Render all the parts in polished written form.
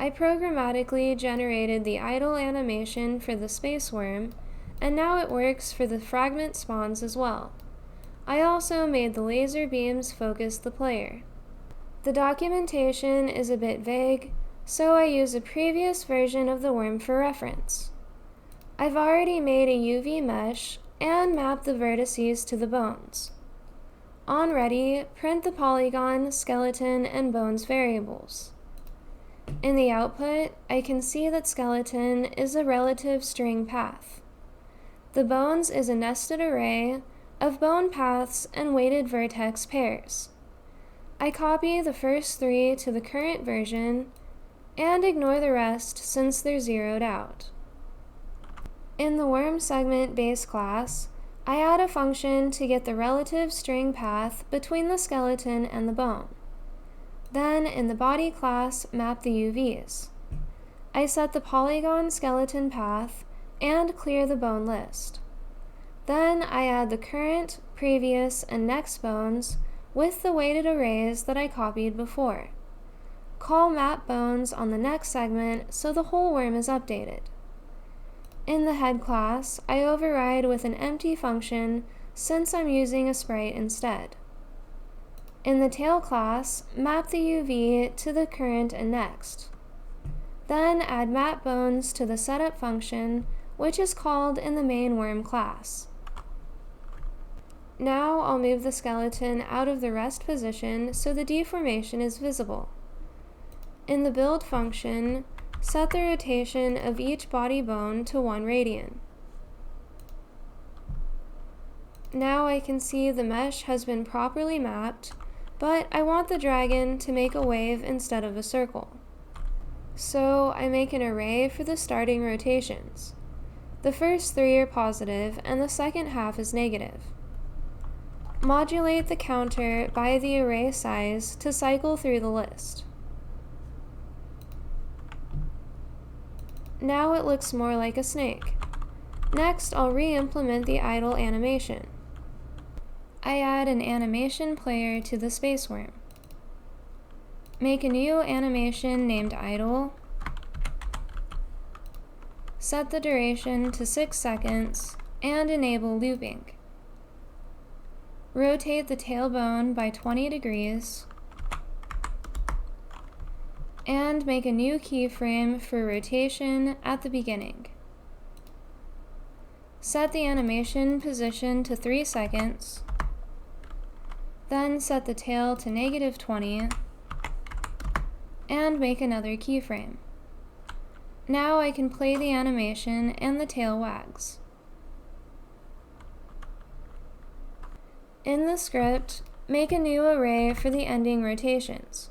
I programmatically generated the idle animation for the space worm, and now it works for the fragment spawns as well. I also made the laser beams focus the player. The documentation is a bit vague, so I use a previous version of the worm for reference. I've already made a UV mesh and mapped the vertices to the bones. On ready, print the polygon, skeleton, and bones variables. In the output, I can see that skeleton is a relative string path. The bones is a nested array of bone paths and weighted vertex pairs. I copy the first 3 to the current version and ignore the rest since they're zeroed out. In the worm segment base class, I add a function to get the relative string path between the skeleton and the bone. Then, in the body class, map the UVs. I set the polygon skeleton path and clear the bone list. Then I add the current, previous, and next bones with the weighted arrays that I copied before. Call map bones on the next segment so the whole worm is updated. In the head class, I override with an empty function since I'm using a sprite instead. In the tail class, map the UV to the current and next. Then add map bones to the setup function, which is called in the main worm class. Now I'll move the skeleton out of the rest position so the deformation is visible. In the build function, set the rotation of each body bone to 1 radian. Now I can see the mesh has been properly mapped, but I want the dragon to make a wave instead of a circle. So I make an array for the starting rotations. The first 3 are positive and the second half is negative. Modulate the counter by the array size to cycle through the list. Now it looks more like a snake. Next, I'll re-implement the idle animation. I add an animation player to the space worm. Make a new animation named idle. Set the duration to 6 seconds and enable looping. Rotate the tailbone by 20 degrees and make a new keyframe for rotation at the beginning. Set the animation position to 3 seconds, then set the tail to -20 and make another keyframe. Now I can play the animation and the tail wags. In the script, make a new array for the ending rotations.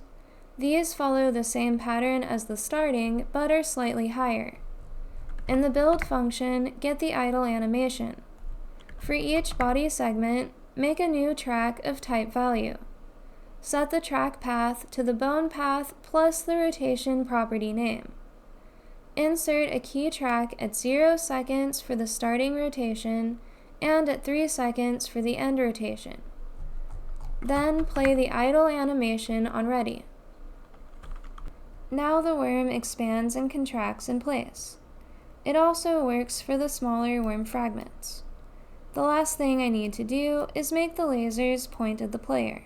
These follow the same pattern as the starting, but are slightly higher. In the build function, get the idle animation. For each body segment, make a new track of type value. Set the track path to the bone path plus the rotation property name. Insert a key track at 0 seconds for the starting rotation and at 3 seconds for the end rotation. Then play the idle animation on ready. Now the worm expands and contracts in place. It also works for the smaller worm fragments. The last thing I need to do is make the lasers point at the player.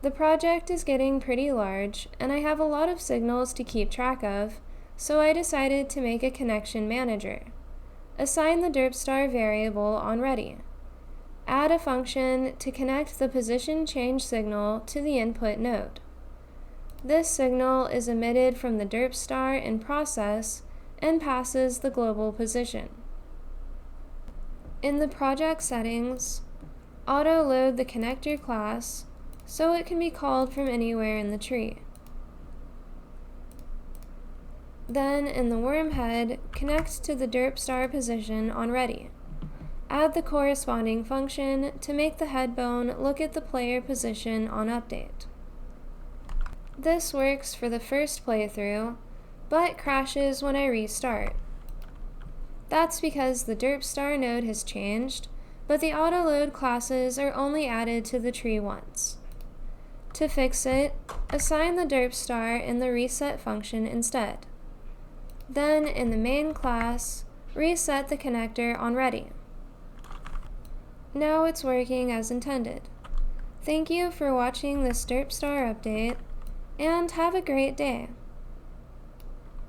The project is getting pretty large, and I have a lot of signals to keep track of, so I decided to make a connection manager. Assign the Derp star variable on ready. Add a function to connect the position change signal to the input node. This signal is emitted from the Derp star in process and passes the global position. In the project settings, auto-load the connector class so it can be called from anywhere in the tree. Then, in the worm head, connect to the Derp star position on ready. Add the corresponding function to make the head bone look at the player position on update. This works for the first playthrough, but crashes when I restart. That's because the Derp star node has changed, but the auto-load classes are only added to the tree once. To fix it, assign the derp star in the reset function instead. Then, in the main class, reset the connector on ready. Now it's working as intended. Thank you for watching this derp star update, and have a great day.